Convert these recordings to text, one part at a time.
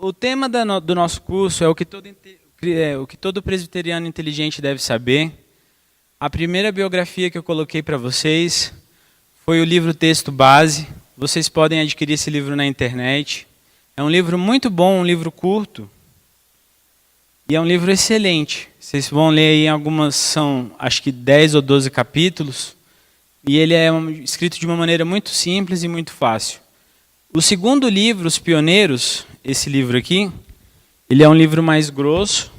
O tema do nosso curso é o que todo presbiteriano inteligente deve saber. A primeira biografia que eu coloquei para vocês foi o livro Texto Base. Vocês podem adquirir esse livro na internet. É um livro muito bom, um livro curto. E é um livro excelente. Vocês vão ler aí algumas, são acho que 10 ou 12 capítulos. E ele é escrito de uma maneira muito simples e muito fácil. O segundo livro, Os Pioneiros, esse livro aqui, ele é um livro mais grosso.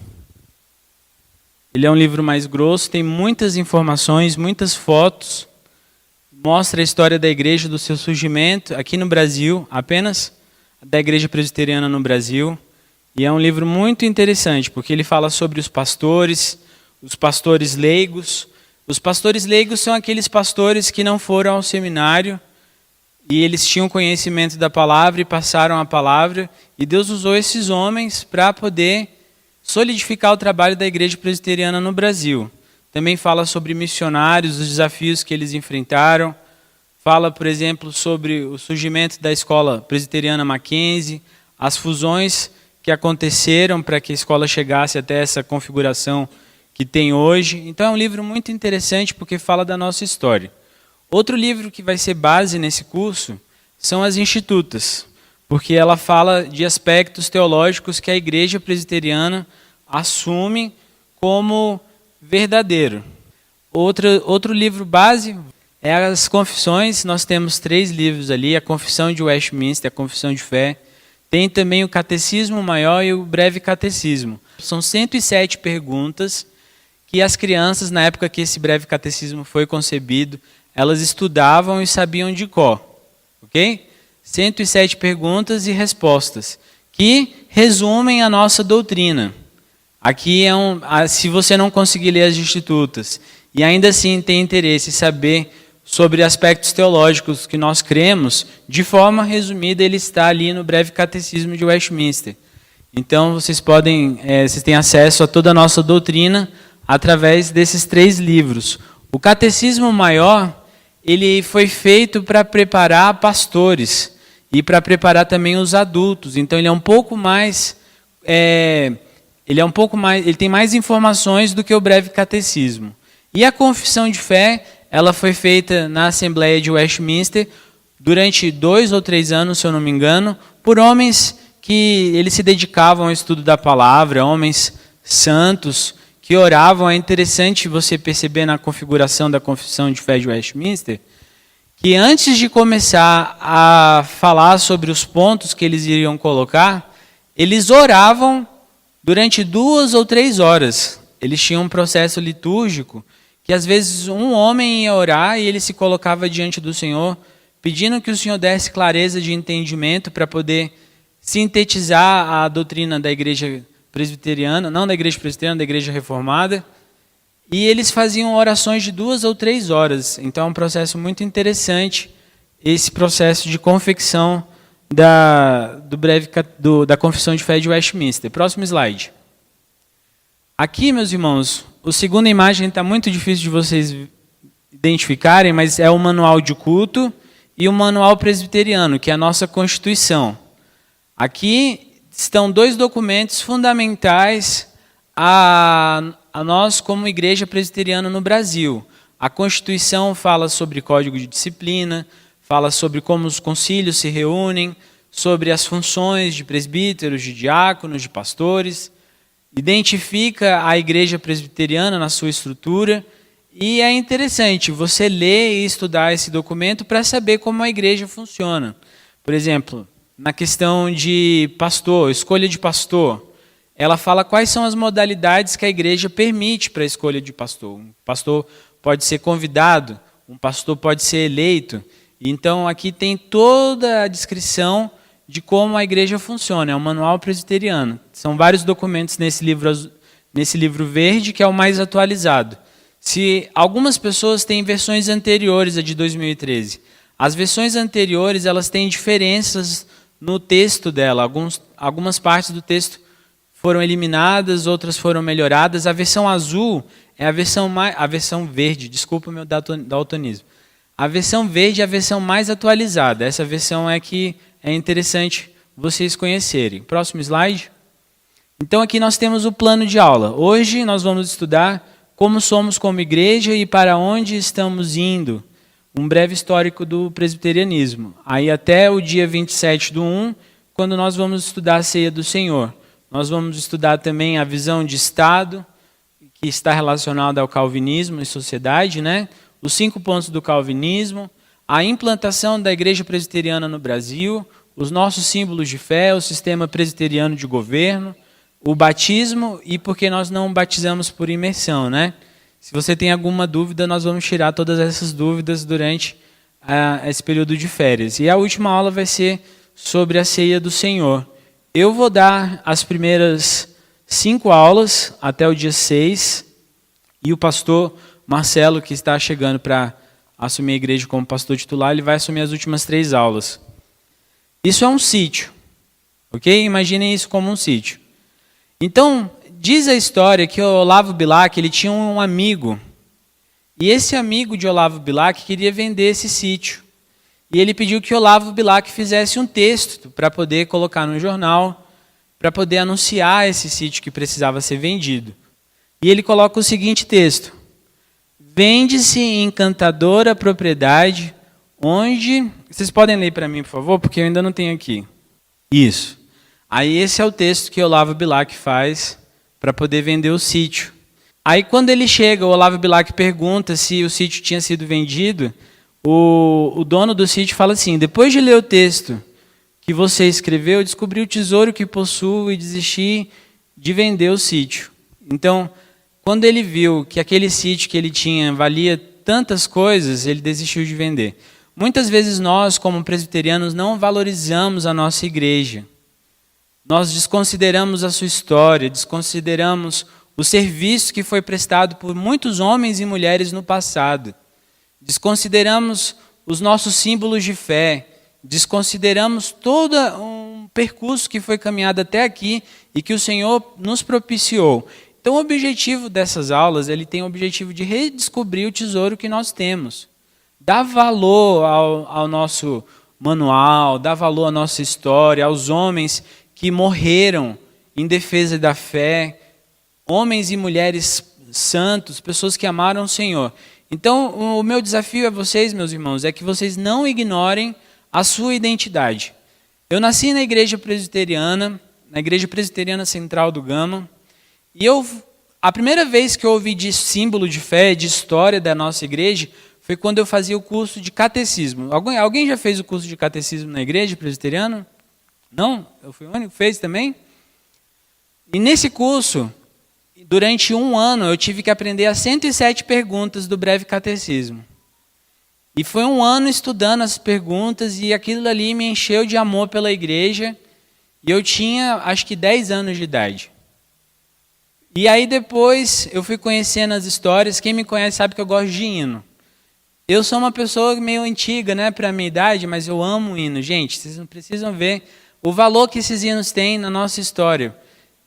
Ele é um livro mais grosso, tem muitas informações, muitas fotos. Mostra a história da igreja, do seu surgimento aqui no Brasil, apenas da igreja presbiteriana no Brasil. E é um livro muito interessante, porque ele fala sobre os pastores leigos. Os pastores leigos são aqueles pastores que não foram ao seminário e eles tinham conhecimento da palavra e passaram a palavra. E Deus usou esses homens para poder solidificar o trabalho da igreja presbiteriana no Brasil. Também fala sobre missionários, os desafios que eles enfrentaram. Fala, por exemplo, sobre o surgimento da escola presbiteriana Mackenzie, as fusões que aconteceram para que a escola chegasse até essa configuração que tem hoje. Então é um livro muito interessante porque fala da nossa história. Outro livro que vai ser base nesse curso são as Institutas, porque ela fala de aspectos teológicos que a igreja presbiteriana assume como verdadeiro. Outro livro base é as Confissões. Nós temos 3 livros ali, a Confissão de Westminster, a Confissão de Fé. Tem também o Catecismo Maior e o Breve Catecismo. São 107 perguntas que as crianças, na época que esse Breve Catecismo foi concebido, elas estudavam e sabiam de cor. Ok? 107 perguntas e respostas que resumem a nossa doutrina. Aqui se você não conseguir ler as Institutas e ainda assim tem interesse em saber sobre aspectos teológicos que nós cremos, de forma resumida ele está ali no Breve Catecismo de Westminster. Então vocês têm acesso a toda a nossa doutrina através desses 3 livros. O Catecismo Maior, ele foi feito para preparar pastores e para preparar também os adultos. Então ele é um pouco mais ele tem mais informações do que o Breve Catecismo. E a Confissão de Fé, ela foi feita na Assembleia de Westminster durante 2 ou 3 anos, se eu não me engano, por homens que eles se dedicavam ao estudo da palavra, homens santos que oravam. É interessante você perceber na configuração da Confissão de Fé de Westminster que antes de começar a falar sobre os pontos que eles iriam colocar, eles oravam durante 2 ou 3 horas. Eles tinham um processo litúrgico que às vezes um homem ia orar e ele se colocava diante do Senhor, pedindo que o Senhor desse clareza de entendimento para poder sintetizar a doutrina da igreja presbiteriana, não da igreja presbiteriana, da igreja reformada. E eles faziam orações de 2 ou 3 horas. Então é um processo muito interessante, esse processo de confecção da Confissão de Fé de Westminster. Próximo slide. Aqui, meus irmãos, a segunda imagem está muito difícil de vocês identificarem, mas é o manual de culto e o manual presbiteriano, que é a nossa Constituição. Aqui estão 2 documentos fundamentais a nós como igreja presbiteriana no Brasil. A Constituição fala sobre código de disciplina, fala sobre como os concílios se reúnem, sobre as funções de presbíteros, de diáconos, de pastores. Identifica a igreja presbiteriana na sua estrutura. E é interessante você ler e estudar esse documento para saber como a igreja funciona. Por exemplo, na questão de pastor, escolha de pastor, ela fala quais são as modalidades que a igreja permite para a escolha de pastor. Um pastor pode ser convidado, um pastor pode ser eleito. Então aqui tem toda a descrição de como a igreja funciona. É um manual presbiteriano. São vários documentos nesse livro verde, que é o mais atualizado. Se algumas pessoas têm versões anteriores a de 2013. As versões anteriores, elas têm diferenças no texto dela. Algumas partes do texto foram eliminadas, outras foram melhoradas. A versão azul é a versão verde, desculpa o meu daltonismo. A versão verde é a versão mais atualizada. Essa versão é que é interessante vocês conhecerem. Próximo slide. Então aqui nós temos o plano de aula. Hoje nós vamos estudar como somos como igreja e para onde estamos indo. Um breve histórico do presbiterianismo. Aí até o dia 27/1, quando nós vamos estudar a ceia do Senhor. Nós vamos estudar também a visão de Estado, que está relacionada ao calvinismo e sociedade, né? Os 5 pontos do calvinismo, a implantação da igreja presbiteriana no Brasil, os nossos símbolos de fé, o sistema presbiteriano de governo, o batismo e por que nós não batizamos por imersão, né? Se você tem alguma dúvida, nós vamos tirar todas essas dúvidas durante esse período de férias. E a última aula vai ser sobre a ceia do Senhor. Eu vou dar as primeiras 5 aulas até o dia 6, e o pastor Marcelo, que está chegando para assumir a igreja como pastor titular, ele vai assumir as últimas 3 aulas. Isso é um sítio, ok? Imaginem isso como um sítio. Então, diz a história que o Olavo Bilac, ele tinha um amigo, e esse amigo de Olavo Bilac queria vender esse sítio. E ele pediu que Olavo Bilac fizesse um texto para poder colocar no jornal, para poder anunciar esse sítio que precisava ser vendido. E ele coloca o seguinte texto: vende-se encantadora propriedade, onde... Vocês podem ler para mim, por favor, porque eu ainda não tenho aqui. Isso. Aí esse é o texto que Olavo Bilac faz para poder vender o sítio. Aí quando ele chega, o Olavo Bilac pergunta se o sítio tinha sido vendido. O dono do sítio fala assim: depois de ler o texto que você escreveu, eu descobri o tesouro que possuo e desisti de vender o sítio. Então, quando ele viu que aquele sítio que ele tinha valia tantas coisas, ele desistiu de vender. Muitas vezes nós, como presbiterianos, não valorizamos a nossa igreja. Nós desconsideramos a sua história, desconsideramos o serviço que foi prestado por muitos homens e mulheres no passado. Desconsideramos os nossos símbolos de fé, desconsideramos todo um percurso que foi caminhado até aqui e que o Senhor nos propiciou. Então, o objetivo dessas aulas, ele tem o objetivo de redescobrir o tesouro que nós temos. Dar valor ao nosso manual, dar valor à nossa história, aos homens que morreram em defesa da fé, homens e mulheres santos, pessoas que amaram o Senhor. Então, o meu desafio a vocês, meus irmãos, é que vocês não ignorem a sua identidade. Eu nasci na igreja presbiteriana central do Gama, e a primeira vez que eu ouvi de símbolo de fé, de história da nossa igreja, foi quando eu fazia o curso de catecismo. Alguém já fez o curso de catecismo na igreja presbiteriana? Não? Eu fui o único que fez também? E nesse curso, durante 1 ano, eu tive que aprender as 107 perguntas do breve catecismo. E foi 1 ano estudando as perguntas, e aquilo ali me encheu de amor pela igreja. E eu tinha, acho que 10 anos de idade. E aí depois eu fui conhecendo as histórias. Quem me conhece sabe que eu gosto de hino. Eu sou uma pessoa meio antiga, né, para a minha idade, mas eu amo hino. Gente, vocês não precisam ver o valor que esses hinos têm na nossa história.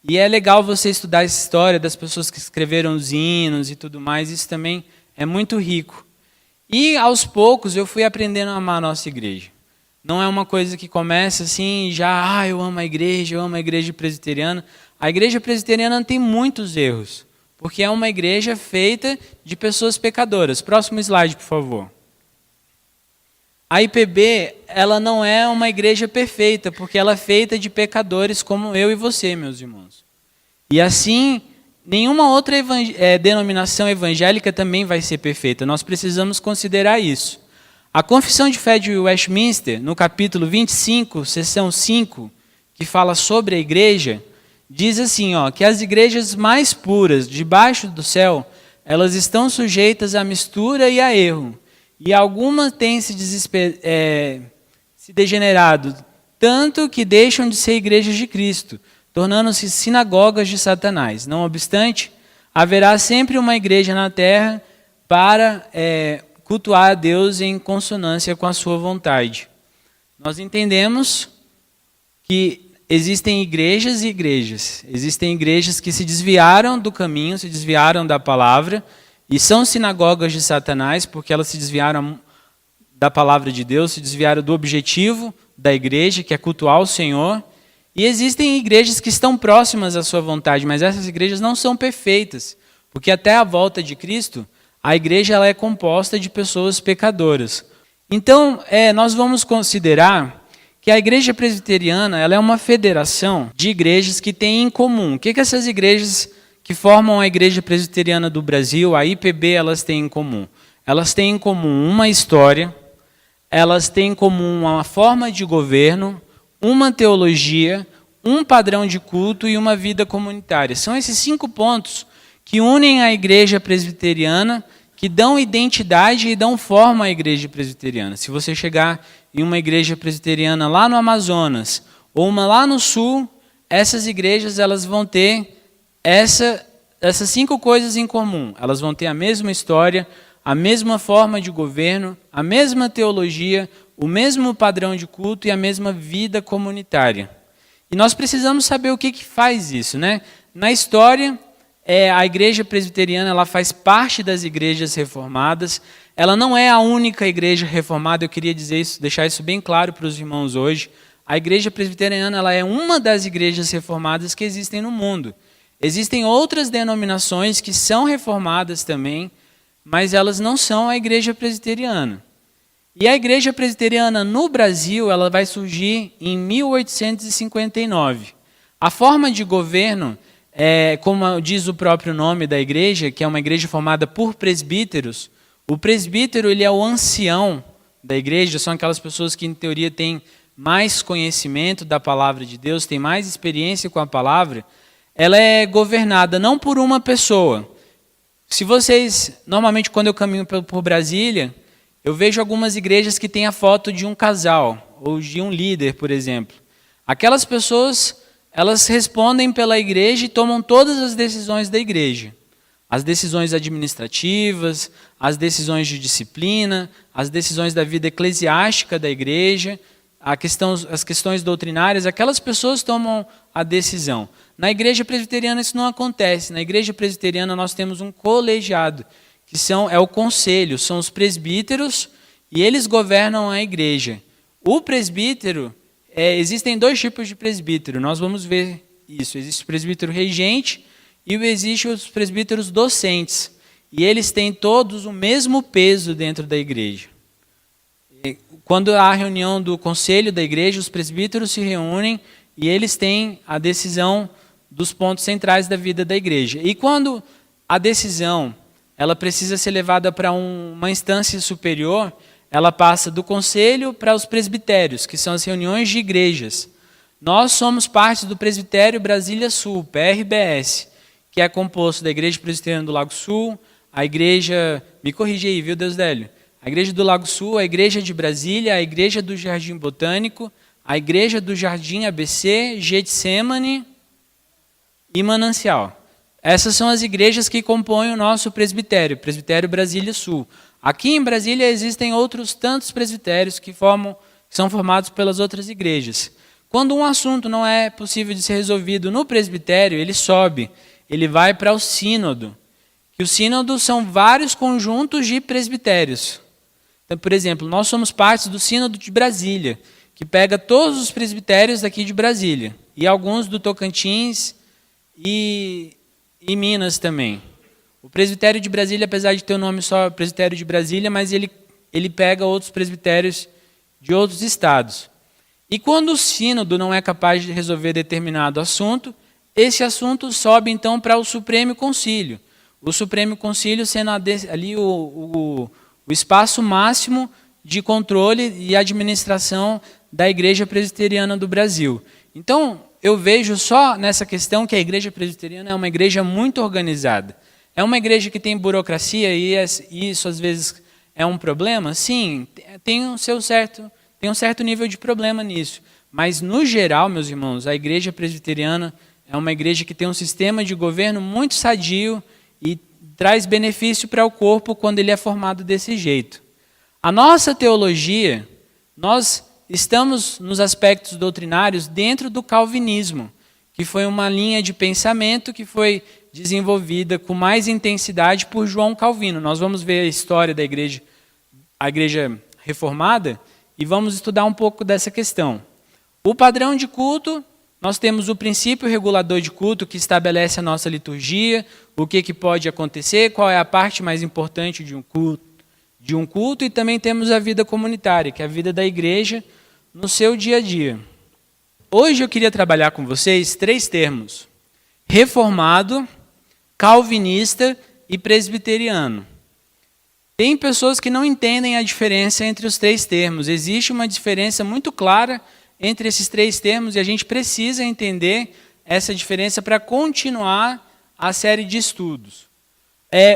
E é legal você estudar essa história das pessoas que escreveram os hinos e tudo mais. Isso também é muito rico. E aos poucos eu fui aprendendo a amar a nossa igreja. Não é uma coisa que começa assim, já, eu amo a igreja presbiteriana. A igreja presbiteriana tem muitos erros, porque é uma igreja feita de pessoas pecadoras. Próximo slide, por favor. A IPB, ela não é uma igreja perfeita, porque ela é feita de pecadores como eu e você, meus irmãos. E assim, nenhuma outra denominação evangélica também vai ser perfeita. Nós precisamos considerar isso. A Confissão de Fé de Westminster, no capítulo 25, seção 5, que fala sobre a igreja, diz assim, que as igrejas mais puras, debaixo do céu, elas estão sujeitas à mistura e a erro. E algumas têm se degenerado, tanto que deixam de ser igrejas de Cristo, tornando-se sinagogas de Satanás. Não obstante, haverá sempre uma igreja na terra para cultuar a Deus em consonância com a sua vontade. Nós entendemos que existem igrejas e igrejas. Existem igrejas que se desviaram do caminho, se desviaram da palavra, e são sinagogas de Satanás, porque elas se desviaram da palavra de Deus, se desviaram do objetivo da igreja, que é cultuar o Senhor. E existem igrejas que estão próximas à sua vontade, mas essas igrejas não são perfeitas, porque até a volta de Cristo, a igreja ela é composta de pessoas pecadoras. Então, nós vamos considerar que a igreja presbiteriana ela é uma federação de igrejas que têm em comum. O que essas igrejas que formam a igreja presbiteriana do Brasil, a IPB, elas têm em comum? Elas têm em comum uma história, elas têm em comum uma forma de governo, uma teologia, um padrão de culto e uma vida comunitária. São esses 5 pontos que unem a igreja presbiteriana, que dão identidade e dão forma à igreja presbiteriana. Se você chegar em uma igreja presbiteriana lá no Amazonas, ou uma lá no Sul, essas igrejas elas vão ter essas 5 coisas em comum. Elas vão ter a mesma história, a mesma forma de governo, a mesma teologia, o mesmo padrão de culto e a mesma vida comunitária. E nós precisamos saber o que faz isso, né? Na história, a igreja presbiteriana ela faz parte das igrejas reformadas. Ela não é a única igreja reformada, eu queria dizer isso, deixar isso bem claro para os irmãos hoje. A igreja presbiteriana ela é uma das igrejas reformadas que existem no mundo. Existem outras denominações que são reformadas também, mas elas não são a igreja presbiteriana. E a igreja presbiteriana no Brasil ela vai surgir em 1859. A forma de governo, como diz o próprio nome da igreja, que é uma igreja formada por presbíteros. O presbítero ele é o ancião da igreja, são aquelas pessoas que em teoria têm mais conhecimento da palavra de Deus, têm mais experiência com a palavra. Ela é governada não por uma pessoa. Se vocês, normalmente quando eu caminho por Brasília, eu vejo algumas igrejas que têm a foto de um casal, ou de um líder, por exemplo. Aquelas pessoas, elas respondem pela igreja e tomam todas as decisões da igreja. As decisões administrativas, as decisões de disciplina, as decisões da vida eclesiástica da igreja, as questões doutrinárias, aquelas pessoas tomam a decisão. Na igreja presbiteriana isso não acontece. Na igreja presbiteriana nós temos um colegiado, que é o conselho, são os presbíteros e eles governam a igreja. O presbítero, existem 2 tipos de presbítero, nós vamos ver isso. Existe o presbítero regente e existem os presbíteros docentes. E eles têm todos o mesmo peso dentro da igreja. Quando há a reunião do conselho da igreja, os presbíteros se reúnem e eles têm a decisão dos pontos centrais da vida da igreja. E quando a decisão ela precisa ser levada para uma instância superior, ela passa do conselho para os presbitérios, que são as reuniões de igrejas. Nós somos parte do Presbitério Brasília Sul, PRBS, que é composto da Igreja Presbiteriana do Lago Sul, a igreja, me corrigi aí, viu, Deusdélio? A Igreja do Lago Sul, a Igreja de Brasília, a Igreja do Jardim Botânico, a Igreja do Jardim ABC, Getsemane e Manancial. Essas são as igrejas que compõem o nosso presbitério, Presbitério Brasília Sul. Aqui em Brasília existem outros tantos presbitérios que são formados pelas outras igrejas. Quando um assunto não é possível de ser resolvido no presbitério, ele sobe, ele vai para o sínodo. Que o sínodo são vários conjuntos de presbitérios. Então, por exemplo, nós somos parte do sínodo de Brasília, que pega todos os presbitérios daqui de Brasília, e alguns do Tocantins e Minas também. O presbitério de Brasília, apesar de ter o nome só presbitério de Brasília, mas ele pega outros presbitérios de outros estados. E quando o sínodo não é capaz de resolver determinado assunto, esse assunto sobe então para o Supremo Concílio. O Supremo Concílio sendo ali o espaço máximo de controle e administração da Igreja Presbiteriana do Brasil. Então, eu vejo só nessa questão que a Igreja Presbiteriana é uma igreja muito organizada. É uma igreja que tem burocracia e isso às vezes é um problema? Sim, tem um certo nível de problema nisso. Mas, no geral, meus irmãos, a Igreja Presbiteriana é uma igreja que tem um sistema de governo muito sadio e traz benefício para o corpo quando ele é formado desse jeito. A nossa teologia, nós estamos nos aspectos doutrinários dentro do calvinismo, que foi uma linha de pensamento que foi desenvolvida com mais intensidade por João Calvino. Nós vamos ver a história da igreja, a igreja reformada, e vamos estudar um pouco dessa questão. O padrão de culto, nós temos o princípio regulador de culto que estabelece a nossa liturgia, o que pode acontecer, qual é a parte mais importante de um culto, e também temos a vida comunitária, que é a vida da igreja no seu dia a dia. Hoje eu queria trabalhar com vocês 3 termos: reformado, calvinista e presbiteriano. Tem pessoas que não entendem a diferença entre os 3 termos. Existe uma diferença muito clara entre esses 3 termos e a gente precisa entender essa diferença para continuar a série de estudos.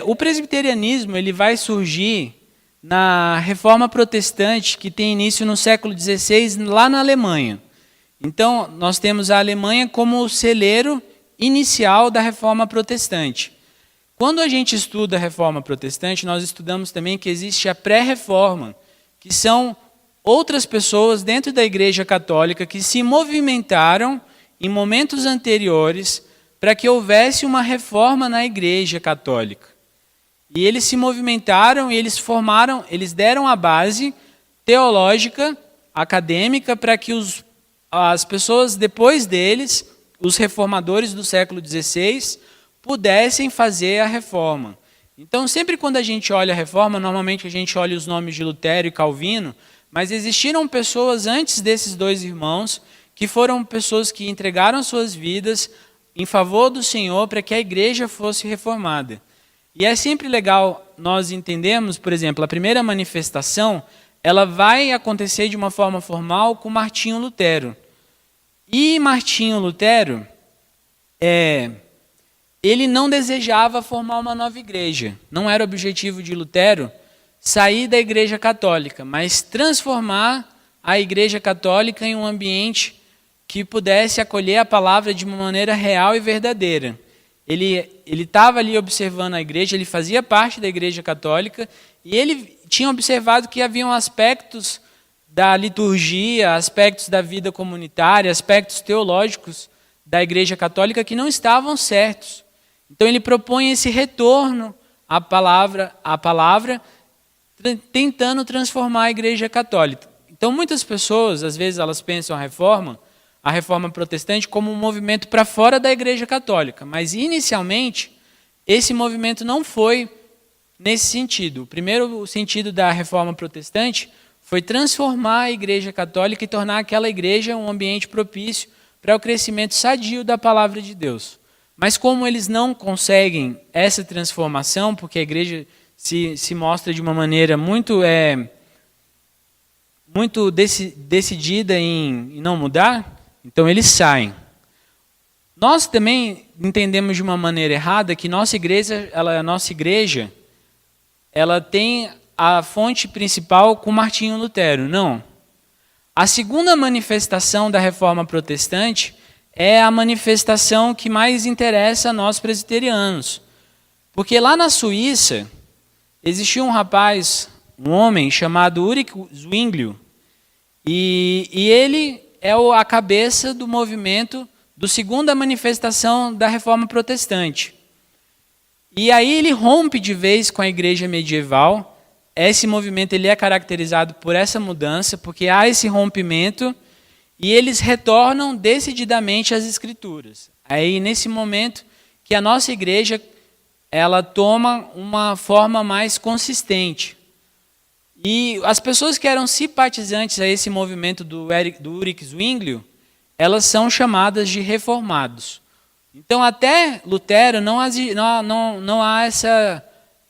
O presbiterianismo ele vai surgir na Reforma Protestante, que tem início no século XVI, lá na Alemanha. Então, nós temos a Alemanha como o celeiro inicial da Reforma Protestante. Quando a gente estuda a Reforma Protestante, nós estudamos também que existe a pré-reforma, que são outras pessoas dentro da Igreja Católica que se movimentaram em momentos anteriores para que houvesse uma reforma na Igreja Católica. E eles se movimentaram e eles deram a base teológica, acadêmica, para que as pessoas depois deles, os reformadores do século XVI, pudessem fazer a reforma. Então, sempre quando a gente olha a reforma, normalmente a gente olha os nomes de Lutero e Calvino, mas existiram pessoas antes desses 2 irmãos, que foram pessoas que entregaram suas vidas em favor do Senhor para que a igreja fosse reformada. E é sempre legal nós entendermos, por exemplo, a primeira manifestação, ela vai acontecer de uma forma formal com Martinho Lutero. E Martinho Lutero, ele não desejava formar uma nova igreja. Não era o objetivo de Lutero sair da Igreja Católica, mas transformar a Igreja Católica em um ambiente que pudesse acolher a palavra de uma maneira real e verdadeira. Ele estava ali observando a igreja, ele fazia parte da Igreja Católica, e ele tinha observado que haviam aspectos da liturgia, aspectos da vida comunitária, aspectos teológicos da Igreja Católica que não estavam certos. Então ele propõe esse retorno à palavra, tentando transformar a Igreja Católica. Então muitas pessoas, às vezes, elas pensam a reforma protestante como um movimento para fora da Igreja Católica, mas inicialmente esse movimento não foi nesse sentido. O primeiro sentido da Reforma Protestante foi transformar a Igreja Católica e tornar aquela igreja um ambiente propício para o crescimento sadio da palavra de Deus. Mas como eles não conseguem essa transformação, porque a igreja se mostra de uma maneira muito decidida em não mudar, então eles saem. Nós também entendemos de uma maneira errada que nossa igreja, ela tem a fonte principal com Martinho Lutero. Não. A segunda manifestação da Reforma Protestante é a manifestação que mais interessa a nós presbiterianos. Porque lá na Suíça, existia um homem chamado Ulrich Zwinglio, e ele é a cabeça do movimento da segunda manifestação da Reforma Protestante. E aí ele rompe de vez com a igreja medieval. Esse movimento ele é caracterizado por essa mudança, porque há esse rompimento, e eles retornam decididamente às Escrituras. Aí, nesse momento, que a nossa igreja ela toma uma forma mais consistente. E as pessoas que eram simpatizantes a esse movimento do Ulrich Zwinglio, elas são chamadas de reformados. Então, até Lutero não há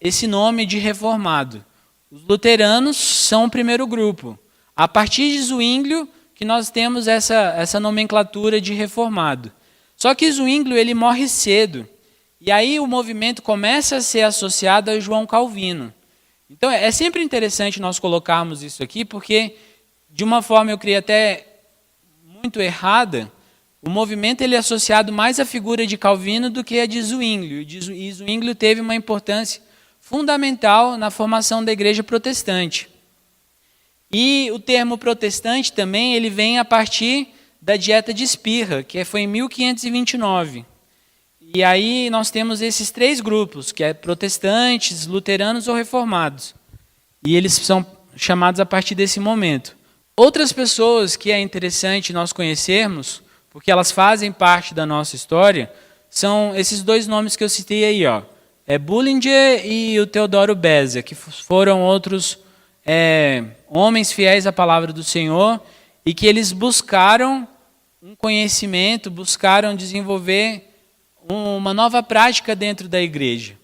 esse nome de reformado. Os luteranos são o primeiro grupo. A partir de Zwinglio, que nós temos essa nomenclatura de reformado. Só que Zwinglio ele morre cedo. E aí o movimento começa a ser associado a João Calvino. Então é sempre interessante nós colocarmos isso aqui, porque de uma forma eu creio até muito errada, o movimento ele é associado mais à figura de Calvino do que a de Zwinglio. E Zwinglio teve uma importância fundamental na formação da igreja protestante. E o termo protestante também ele vem a partir da Dieta de Spira, que foi em 1529. E aí nós temos esses 3 grupos, que é protestantes, luteranos ou reformados. E eles são chamados a partir desse momento. Outras pessoas que é interessante nós conhecermos, porque elas fazem parte da nossa história, são esses dois nomes que eu citei aí, ó. Bullinger e o Teodoro Beza, que foram outros homens fiéis à palavra do Senhor e que eles buscaram um conhecimento, buscaram desenvolver uma nova prática dentro da igreja.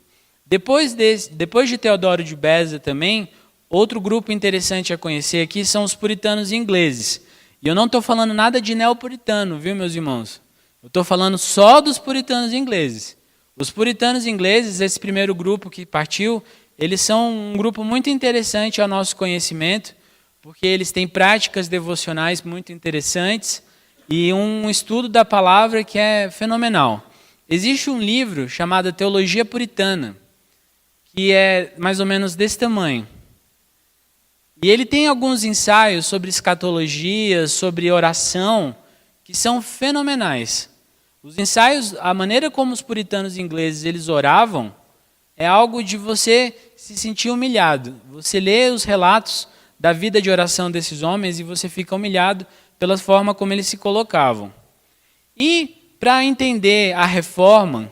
Depois de Teodoro de Beza também, outro grupo interessante a conhecer aqui são os puritanos ingleses. E eu não estou falando nada de neopuritano, viu, meus irmãos? Eu estou falando só dos puritanos ingleses. Os puritanos ingleses, esse primeiro grupo que partiu, eles são um grupo muito interessante ao nosso conhecimento, porque eles têm práticas devocionais muito interessantes e um estudo da palavra que é fenomenal. Existe um livro chamado Teologia Puritana, que é mais ou menos desse tamanho. E ele tem alguns ensaios sobre escatologia, sobre oração, que são fenomenais. Os ensaios, a maneira como os puritanos ingleses eles oravam, é algo de você se sentir humilhado. Você lê os relatos da vida de oração desses homens e você fica humilhado pela forma como eles se colocavam. E para entender a reforma,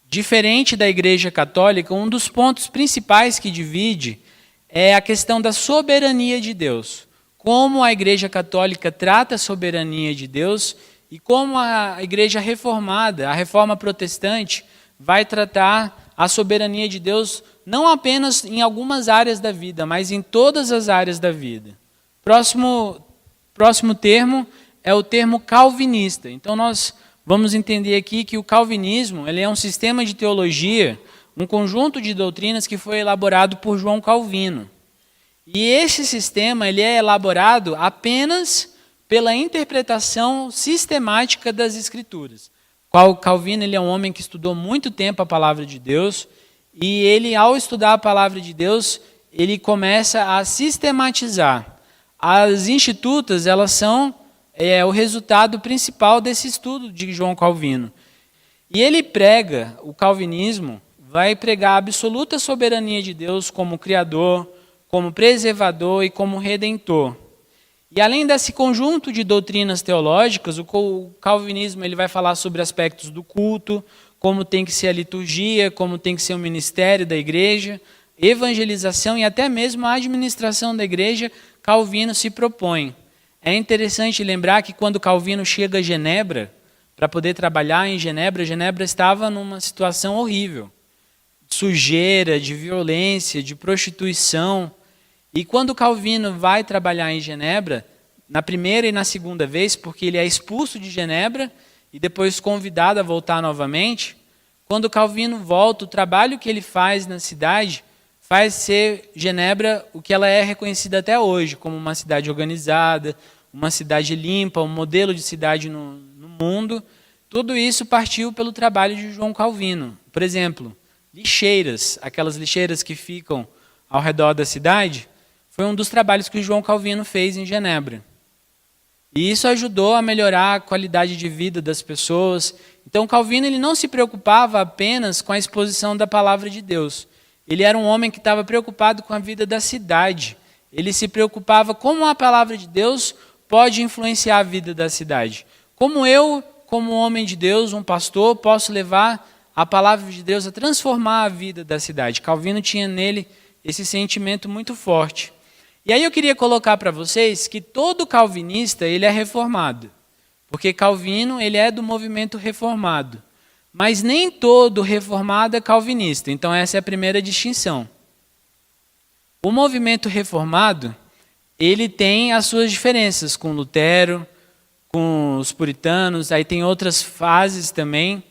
diferente da Igreja Católica, um dos pontos principais que divide é a questão da soberania de Deus. Como a Igreja Católica trata a soberania de Deus e como a Igreja Reformada, a Reforma Protestante, vai tratar a soberania de Deus não apenas em algumas áreas da vida, mas em todas as áreas da vida. Próximo termo é o termo calvinista. Então nós vamos entender aqui que o calvinismo ele é um sistema de teologia, um conjunto de doutrinas que foi elaborado por João Calvino. E esse sistema ele é elaborado apenas pela interpretação sistemática das Escrituras. Calvino ele é um homem que estudou muito tempo a palavra de Deus e ele, ao estudar a palavra de Deus, ele começa a sistematizar. As institutas, elas são o resultado principal desse estudo de João Calvino. E ele prega, o calvinismo, vai pregar a absoluta soberania de Deus como Criador, como preservador e como Redentor. E além desse conjunto de doutrinas teológicas, o calvinismo ele vai falar sobre aspectos do culto, como tem que ser a liturgia, como tem que ser o ministério da igreja, evangelização e até mesmo a administração da igreja, Calvino se propõe. É interessante lembrar que quando Calvino chega a Genebra, para poder trabalhar em Genebra, Genebra estava numa situação horrível, de sujeira, de violência, de prostituição. E quando Calvino vai trabalhar em Genebra, na primeira e na segunda vez, porque ele é expulso de Genebra e depois convidado a voltar novamente, quando Calvino volta, o trabalho que ele faz na cidade faz ser Genebra o que ela é reconhecida até hoje, como uma cidade organizada, uma cidade limpa, um modelo de cidade no mundo. Tudo isso partiu pelo trabalho de João Calvino. Por exemplo, lixeiras, aquelas lixeiras que ficam ao redor da cidade, foi um dos trabalhos que o João Calvino fez em Genebra. E isso ajudou a melhorar a qualidade de vida das pessoas. Então Calvino ele não se preocupava apenas com a exposição da palavra de Deus. Ele era um homem que estava preocupado com a vida da cidade. Ele se preocupava como a palavra de Deus pode influenciar a vida da cidade. Como eu, como homem de Deus, um pastor, posso levar a palavra de Deus a transformar a vida da cidade. Calvino tinha nele esse sentimento muito forte. E aí eu queria colocar para vocês que todo calvinista ele é reformado, porque Calvino ele é do movimento reformado, mas nem todo reformado é calvinista. Então essa é a primeira distinção. O movimento reformado ele tem as suas diferenças com Lutero, com os puritanos, aí tem outras fases também,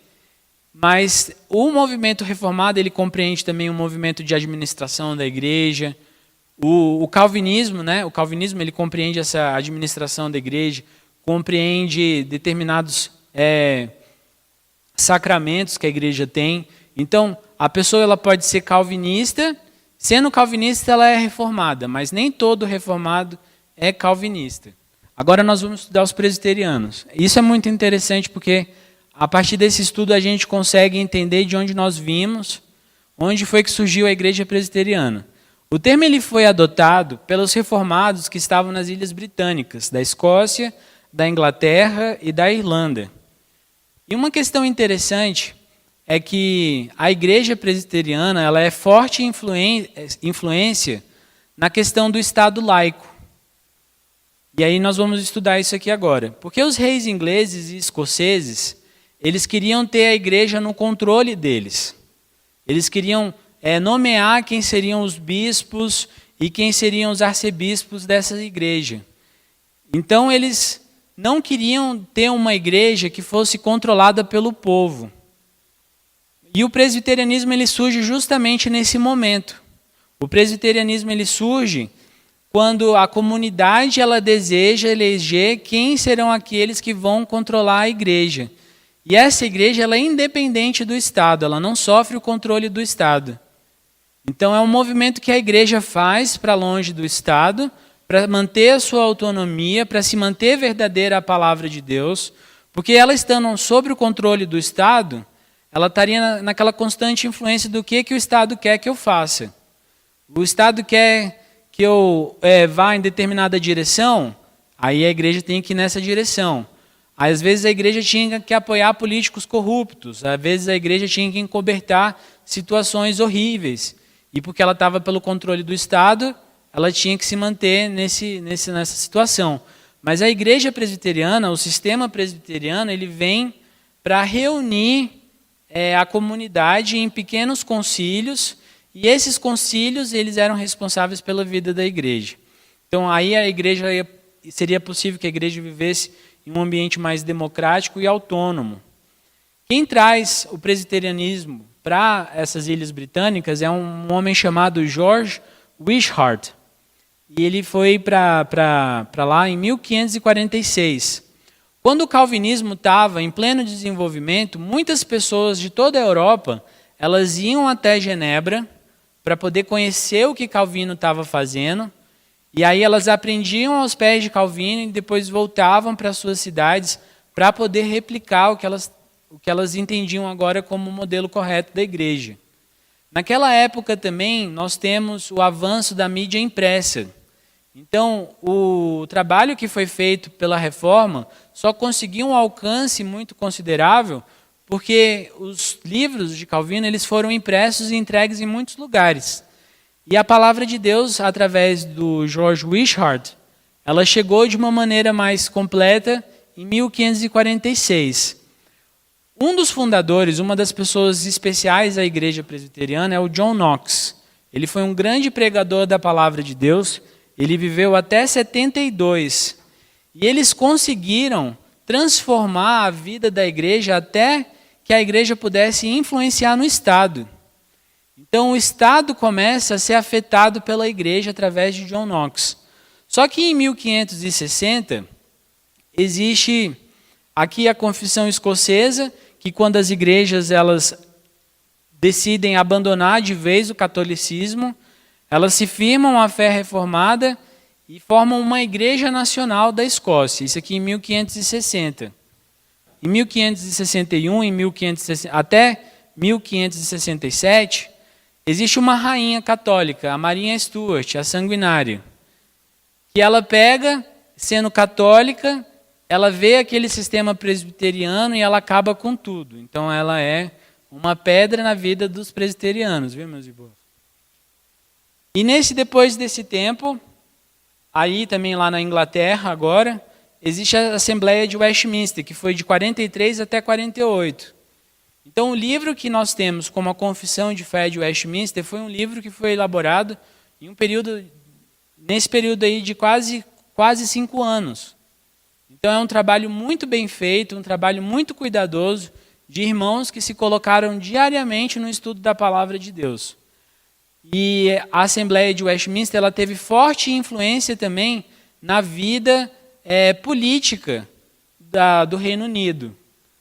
mas o movimento reformado ele compreende também o movimento de administração da igreja. O calvinismo, né? O calvinismo ele compreende essa administração da igreja, compreende determinados sacramentos que a igreja tem. Então, a pessoa ela pode ser calvinista, sendo calvinista ela é reformada, mas nem todo reformado é calvinista. Agora nós vamos estudar os presbiterianos. Isso é muito interessante porque a partir desse estudo a gente consegue entender de onde nós vimos, onde foi que surgiu a igreja presbiteriana. O termo ele foi adotado pelos reformados que estavam nas Ilhas Britânicas, da Escócia, da Inglaterra e da Irlanda. E uma questão interessante é que a igreja presbiteriana ela é forte influência na questão do Estado laico. E aí nós vamos estudar isso aqui agora. Porque os reis ingleses e escoceses, eles queriam ter a igreja no controle deles. Eles queriam nomear quem seriam os bispos e quem seriam os arcebispos dessa igreja. Então eles não queriam ter uma igreja que fosse controlada pelo povo. E o presbiterianismo ele surge justamente nesse momento. O presbiterianismo ele surge quando a comunidade ela deseja eleger quem serão aqueles que vão controlar a igreja. E essa igreja ela é independente do Estado, ela não sofre o controle do Estado. Então é um movimento que a igreja faz para longe do Estado, para manter a sua autonomia, para se manter verdadeira a palavra de Deus, porque ela estando sob o controle do Estado, ela estaria naquela constante influência do que o Estado quer que eu faça. O Estado quer que eu vá em determinada direção, aí a igreja tem que ir nessa direção. Às vezes a igreja tinha que apoiar políticos corruptos, às vezes a igreja tinha que encobertar situações horríveis. E porque ela estava pelo controle do Estado, ela tinha que se manter nessa situação. Mas a igreja presbiteriana, o sistema presbiteriano, ele vem para reunir a comunidade em pequenos concílios, e esses concílios eles eram responsáveis pela vida da igreja. Então aí a igreja seria possível que a igreja vivesse em um ambiente mais democrático e autônomo. Quem traz o presbiterianismo para essas ilhas britânicas é um homem chamado George Wishart. E ele foi para lá em 1546. Quando o calvinismo estava em pleno desenvolvimento, muitas pessoas de toda a Europa elas iam até Genebra para poder conhecer o que Calvino estava fazendo. E aí elas aprendiam aos pés de Calvino e depois voltavam para suas cidades para poder replicar o que elas entendiam agora como o modelo correto da igreja. Naquela época também nós temos o avanço da mídia impressa. Então o trabalho que foi feito pela Reforma só conseguiu um alcance muito considerável porque os livros de Calvino eles foram impressos e entregues em muitos lugares. E a palavra de Deus, através do George Wishart, ela chegou de uma maneira mais completa em 1546. Um dos fundadores, uma das pessoas especiais da igreja presbiteriana é o John Knox. Ele foi um grande pregador da palavra de Deus, ele viveu até 72. E eles conseguiram transformar a vida da igreja até que a igreja pudesse influenciar no Estado. Então o Estado começa a ser afetado pela igreja através de John Knox. Só que em 1560, existe aqui a Confissão Escocesa, que quando as igrejas elas decidem abandonar de vez o catolicismo, elas se firmam à fé reformada e formam uma igreja nacional da Escócia. Isso aqui em 1560. Em 1561, até 1567, existe uma rainha católica, a Maria Stuart, a sanguinária, que ela pega, sendo católica, ela vê aquele sistema presbiteriano e ela acaba com tudo. Então ela é uma pedra na vida dos presbiterianos, viu, meus irmãos? E depois desse tempo, aí também lá na Inglaterra agora, existe a Assembleia de Westminster, que foi de 43 até 48. Então o livro que nós temos como a Confissão de Fé de Westminster foi um livro que foi elaborado nesse período aí de quase 5 anos. Então é um trabalho muito bem feito, um trabalho muito cuidadoso de irmãos que se colocaram diariamente no estudo da palavra de Deus. E a Assembleia de Westminster ela teve forte influência também na vida política do Reino Unido.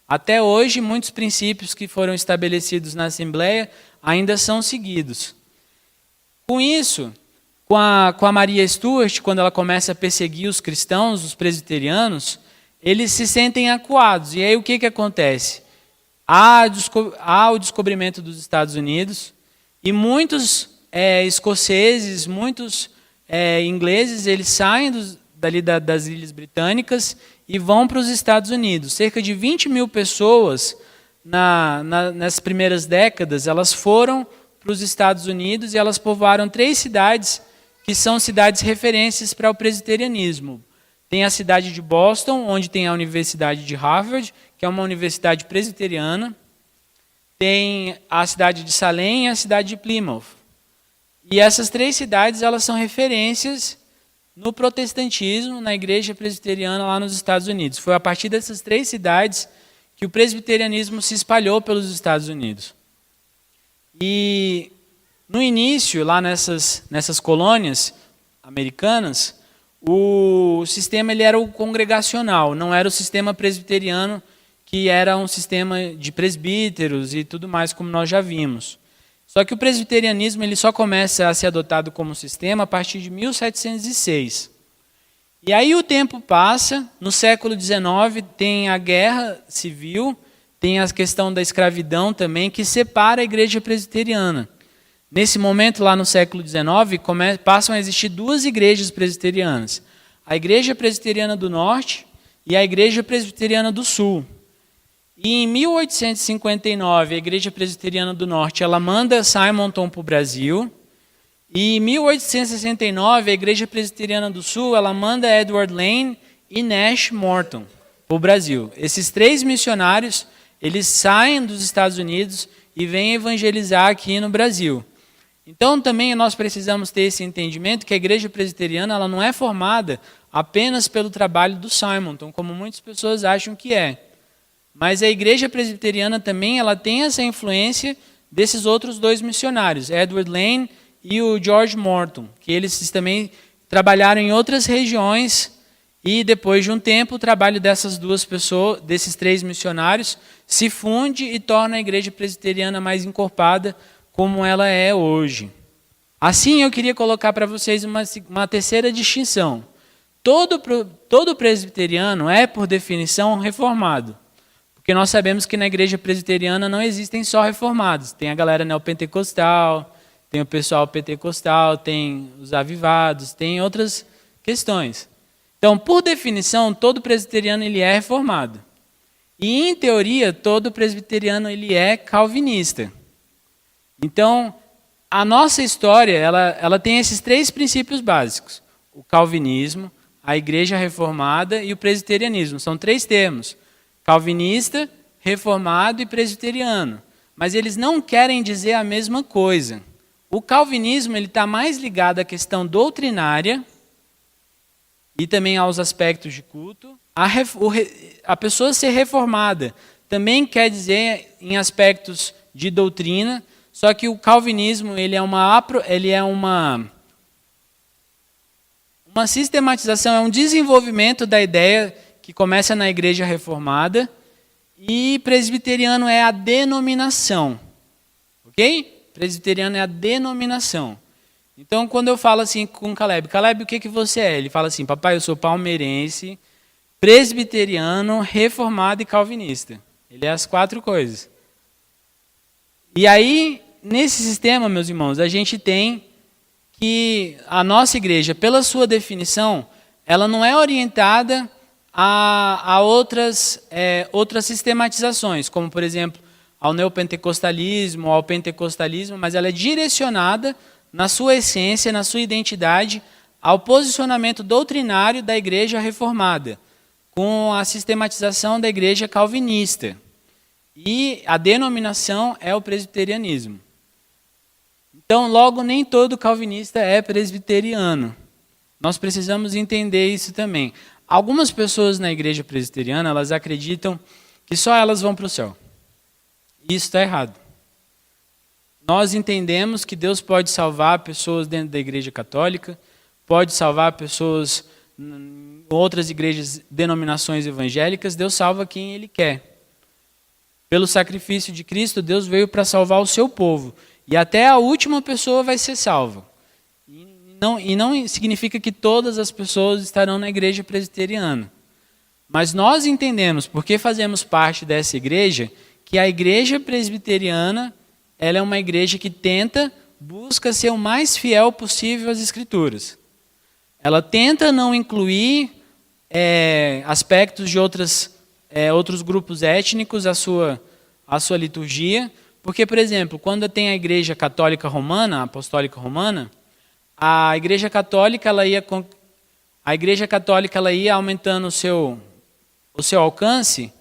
Até hoje, muitos princípios que foram estabelecidos na Assembleia ainda são seguidos. Com isso, com a Maria Stuart, quando ela começa a perseguir os cristãos, os presbiterianos, eles se sentem acuados. E aí o que acontece? Há o descobrimento dos Estados Unidos e muitos escoceses, muitos ingleses, eles saem das Ilhas Britânicas e vão para os Estados Unidos. Cerca de 20 mil pessoas, nas primeiras décadas, elas foram para os Estados Unidos e elas povoaram 3 cidades que são cidades referências para o presbiterianismo. Tem a cidade de Boston, onde tem a Universidade de Harvard, que é uma universidade presbiteriana. Tem a cidade de Salem e a cidade de Plymouth. E essas 3 cidades, elas são referências no protestantismo, na igreja presbiteriana lá nos Estados Unidos. Foi a partir dessas 3 cidades que o presbiterianismo se espalhou pelos Estados Unidos. E no início, lá nessas colônias americanas, o sistema ele era o congregacional, não era o sistema presbiteriano, que era um sistema de presbíteros e tudo mais, como nós já vimos. Só que o presbiterianismo ele só começa a ser adotado como sistema a partir de 1706. E aí o tempo passa, no século XIX tem a guerra civil, tem a questão da escravidão também, que separa a igreja presbiteriana. Nesse momento, lá no século XIX, passam a existir 2 igrejas presbiterianas. A Igreja Presbiteriana do Norte e a Igreja Presbiteriana do Sul. E em 1859, a Igreja Presbiteriana do Norte ela manda Simonton para o Brasil. E em 1869, a Igreja Presbiteriana do Sul ela manda Edward Lane e Nash Morton para o Brasil. Esses 3 missionários eles saem dos Estados Unidos e vêm evangelizar aqui no Brasil. Então, também nós precisamos ter esse entendimento que a igreja presbiteriana ela não é formada apenas pelo trabalho do Simonton, como muitas pessoas acham que é. Mas a igreja presbiteriana também ela tem essa influência desses outros 2 missionários, Edward Lane e o George Morton, que eles também trabalharam em outras regiões e depois de um tempo o trabalho dessas 2 pessoas, desses 3 missionários, se funde e torna a igreja presbiteriana mais encorpada como ela é hoje. Assim, eu queria colocar para vocês uma terceira distinção. Todo presbiteriano é, por definição, reformado. Porque nós sabemos que na igreja presbiteriana não existem só reformados. Tem a galera neopentecostal, tem o pessoal pentecostal, tem os avivados, tem outras questões. Então, por definição, todo presbiteriano ele é reformado. E, em teoria, todo presbiteriano ele é calvinista. Então, a nossa história ela tem esses 3 princípios básicos. O calvinismo, a igreja reformada e o presbiterianismo. São 3 termos. Calvinista, reformado e presbiteriano. Mas eles não querem dizer a mesma coisa. O calvinismo está mais ligado à questão doutrinária e também aos aspectos de culto. A pessoa ser reformada também quer dizer em aspectos de doutrina. Só que o calvinismo ele é uma sistematização, é um desenvolvimento da ideia que começa na igreja reformada, e presbiteriano é a denominação. Ok? Presbiteriano é a denominação. Então, quando eu falo assim com Caleb, o que você é? Ele fala assim, papai, eu sou palmeirense, presbiteriano, reformado e calvinista. Ele é as 4 coisas. E aí, nesse sistema, meus irmãos, a gente tem que a nossa igreja, pela sua definição, ela não é orientada a outras sistematizações, como, por exemplo, ao neopentecostalismo, ao pentecostalismo, mas ela é direcionada, na sua essência, na sua identidade, ao posicionamento doutrinário da igreja reformada, com a sistematização da igreja calvinista. E a denominação é o presbiterianismo. Então, logo, nem todo calvinista é presbiteriano. Nós precisamos entender isso também. Algumas pessoas na igreja presbiteriana, elas acreditam que só elas vão para o céu. Isso está errado. Nós entendemos que Deus pode salvar pessoas dentro da igreja católica, pode salvar pessoas em outras igrejas, denominações evangélicas, Deus salva quem Ele quer. Pelo sacrifício de Cristo, Deus veio para salvar o seu povo. E até a última pessoa vai ser salva. E não significa que todas as pessoas estarão na igreja presbiteriana. Mas nós entendemos, porque fazemos parte dessa igreja, que a igreja presbiteriana ela é uma igreja que tenta busca ser o mais fiel possível às Escrituras. Ela tenta não incluir aspectos de outros grupos étnicos à sua liturgia, porque, por exemplo, quando tem a Igreja Católica Romana, a Apostólica Romana, a Igreja Católica ela ia aumentando o seu alcance,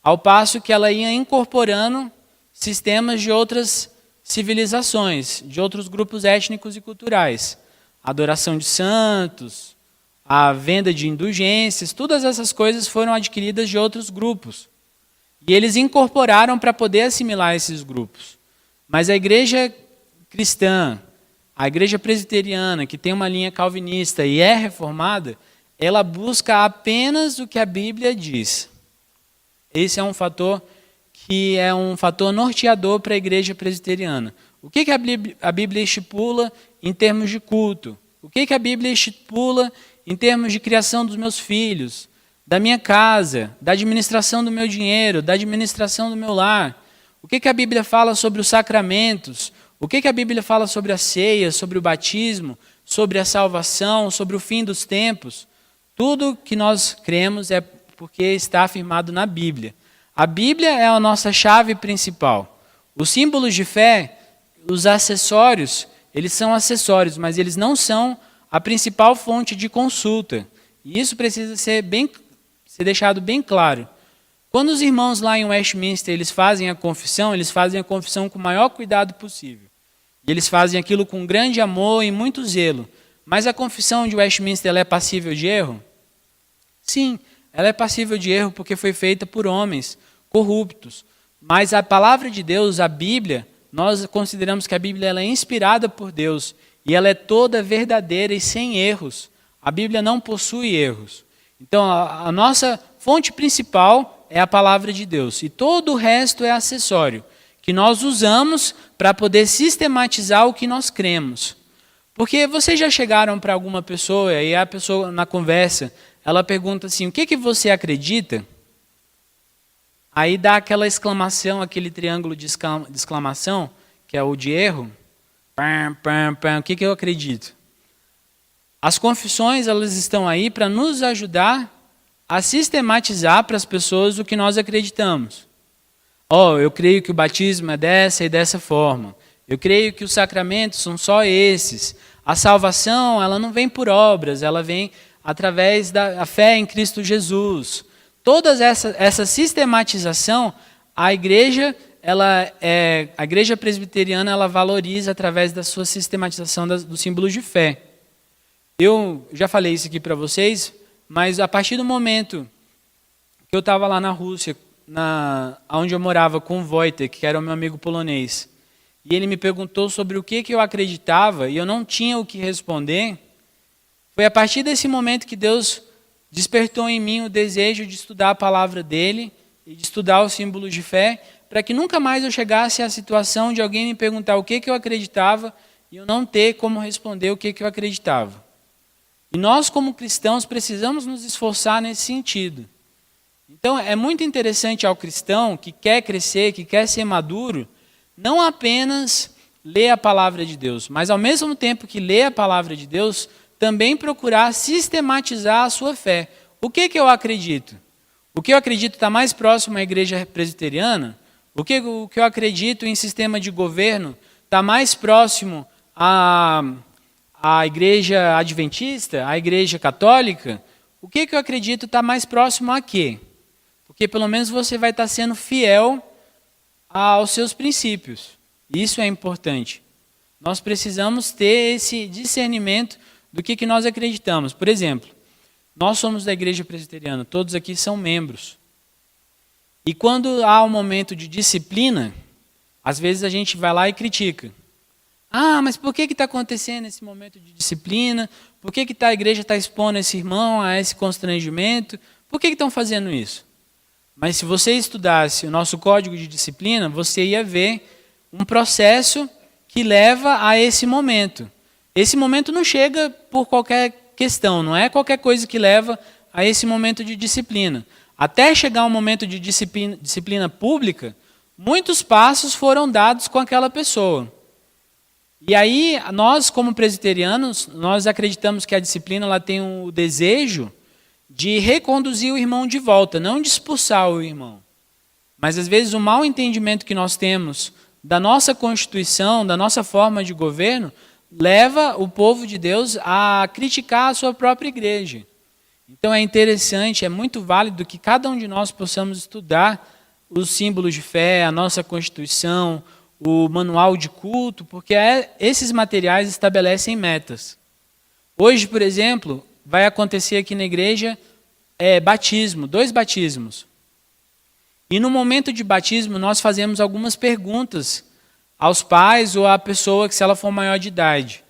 ao passo que ela ia incorporando sistemas de outras civilizações, de outros grupos étnicos e culturais. A adoração de santos, a venda de indulgências, todas essas coisas foram adquiridas de outros grupos. E eles incorporaram para poder assimilar esses grupos. Mas a igreja cristã, a igreja presbiteriana, que tem uma linha calvinista e é reformada, ela busca apenas o que a Bíblia diz. Esse é um fator que é um fator norteador para a igreja presbiteriana. O que a Bíblia estipula em termos de culto? O que a Bíblia estipula em termos de criação dos meus filhos, da minha casa, da administração do meu dinheiro, da administração do meu lar? O que a Bíblia fala sobre os sacramentos? O que a Bíblia fala sobre a ceia, sobre o batismo, sobre a salvação, sobre o fim dos tempos? Tudo que nós cremos é porque está afirmado na Bíblia. A Bíblia é a nossa chave principal. Os símbolos de fé, os acessórios, eles são acessórios, mas eles não são a principal fonte de consulta. E isso precisa ser deixado bem claro. Quando os irmãos lá em Westminster eles fazem a confissão com o maior cuidado possível. E eles fazem aquilo com grande amor e muito zelo. Mas a confissão de Westminster ela é passível de erro? Sim, ela é passível de erro porque foi feita por homens corruptos. Mas a palavra de Deus, a Bíblia, nós consideramos que a Bíblia ela é inspirada por Deus e ela é toda verdadeira e sem erros. A Bíblia não possui erros. Então, a nossa fonte principal é a palavra de Deus e todo o resto é acessório, que nós usamos para poder sistematizar o que nós cremos. Porque vocês já chegaram para alguma pessoa e a pessoa na conversa, ela pergunta assim, o que você acredita? Aí dá aquela exclamação, aquele triângulo de exclamação, que é o de erro. O que eu acredito? As confissões elas estão aí para nos ajudar a sistematizar para as pessoas o que nós acreditamos. Eu creio que o batismo é dessa e dessa forma. Eu creio que os sacramentos são só esses. A salvação ela não vem por obras, ela vem através da fé em Cristo Jesus. Toda essa sistematização, a igreja presbiteriana ela valoriza através da sua sistematização dos símbolos de fé. Eu já falei isso aqui para vocês, mas a partir do momento que eu estava lá na Rússia, onde eu morava com o Wojtek, que era o meu amigo polonês, e ele me perguntou sobre o que eu acreditava e eu não tinha o que responder, foi a partir desse momento que Deus despertou em mim o desejo de estudar a palavra dele e de estudar os símbolos de fé, para que nunca mais eu chegasse à situação de alguém me perguntar o que eu acreditava e eu não ter como responder o que eu acreditava. E nós, como cristãos, precisamos nos esforçar nesse sentido. Então, é muito interessante ao cristão que quer crescer, que quer ser maduro, não apenas ler a palavra de Deus, mas ao mesmo tempo que ler a palavra de Deus, também procurar sistematizar a sua fé. O que eu acredito? O que eu acredito está mais próximo à igreja presbiteriana? O que eu acredito em sistema de governo está mais próximo à igreja adventista, à igreja católica? O que eu acredito está mais próximo a quê? Porque pelo menos você vai estar sendo fiel aos seus princípios. Isso é importante. Nós precisamos ter esse discernimento do que nós acreditamos. Por exemplo, nós somos da igreja presbiteriana, todos aqui são membros. E quando há um momento de disciplina, às vezes a gente vai lá e critica. Mas por que está acontecendo esse momento de disciplina? Por que a igreja está expondo esse irmão a esse constrangimento? Por que estão fazendo isso? Mas se você estudasse o nosso código de disciplina, você ia ver um processo que leva a esse momento. Esse momento não chega por qualquer questão, não é qualquer coisa que leva a esse momento de disciplina. Até chegar um momento de disciplina pública, muitos passos foram dados com aquela pessoa. E aí, nós como presbiterianos, nós acreditamos que a disciplina ela tem o desejo de reconduzir o irmão de volta, não de expulsar o irmão. Mas às vezes o mau entendimento que nós temos da nossa Constituição, da nossa forma de governo, leva o povo de Deus a criticar a sua própria igreja. Então é interessante, é muito válido que cada um de nós possamos estudar os símbolos de fé, a nossa Constituição, o manual de culto, porque esses materiais estabelecem metas. Hoje, por exemplo, vai acontecer aqui na igreja batismo, 2 batismos. E no momento de batismo, nós fazemos algumas perguntas aos pais ou à pessoa que se ela for maior de idade,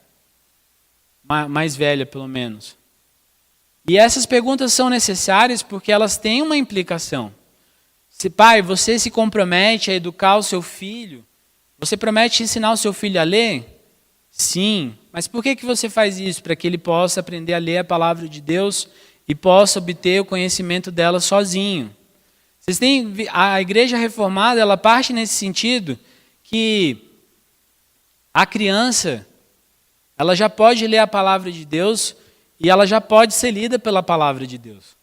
mais velha pelo menos. E essas perguntas são necessárias porque elas têm uma implicação. Se, pai, você se compromete a educar o seu filho, você promete ensinar o seu filho a ler? Sim. Mas por que você faz isso? Para que ele possa aprender a ler a palavra de Deus e possa obter o conhecimento dela sozinho. Vocês têm, a igreja reformada, ela parte nesse sentido que a criança, ela já pode ler a palavra de Deus e ela já pode ser lida pela palavra de Deus.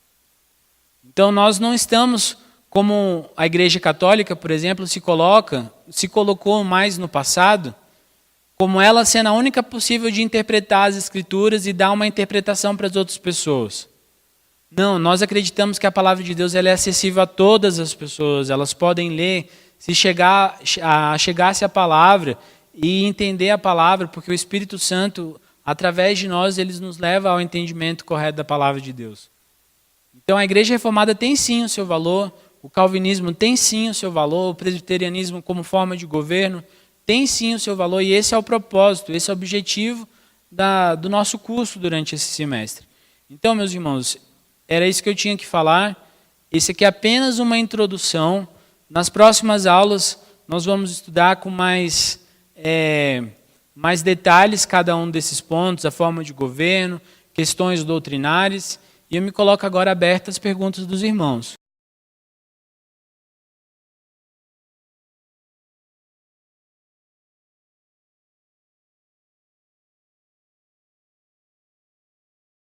Então nós não estamos, como a igreja católica, por exemplo, se colocou mais no passado, como ela sendo a única possível de interpretar as escrituras e dar uma interpretação para as outras pessoas. Não, nós acreditamos que a palavra de Deus ela é acessível a todas as pessoas, elas podem ler, se chegasse a palavra e entender a palavra, porque o Espírito Santo, através de nós, ele nos leva ao entendimento correto da palavra de Deus. Então a igreja reformada tem sim o seu valor, o calvinismo tem sim o seu valor, o presbiterianismo como forma de governo tem sim o seu valor, e esse é o propósito, esse é o objetivo do nosso curso durante esse semestre. Então, meus irmãos, era isso que eu tinha que falar. Esse aqui é apenas uma introdução. Nas próximas aulas, nós vamos estudar com mais detalhes cada um desses pontos, a forma de governo, questões doutrinárias. E eu me coloco agora aberto às perguntas dos irmãos.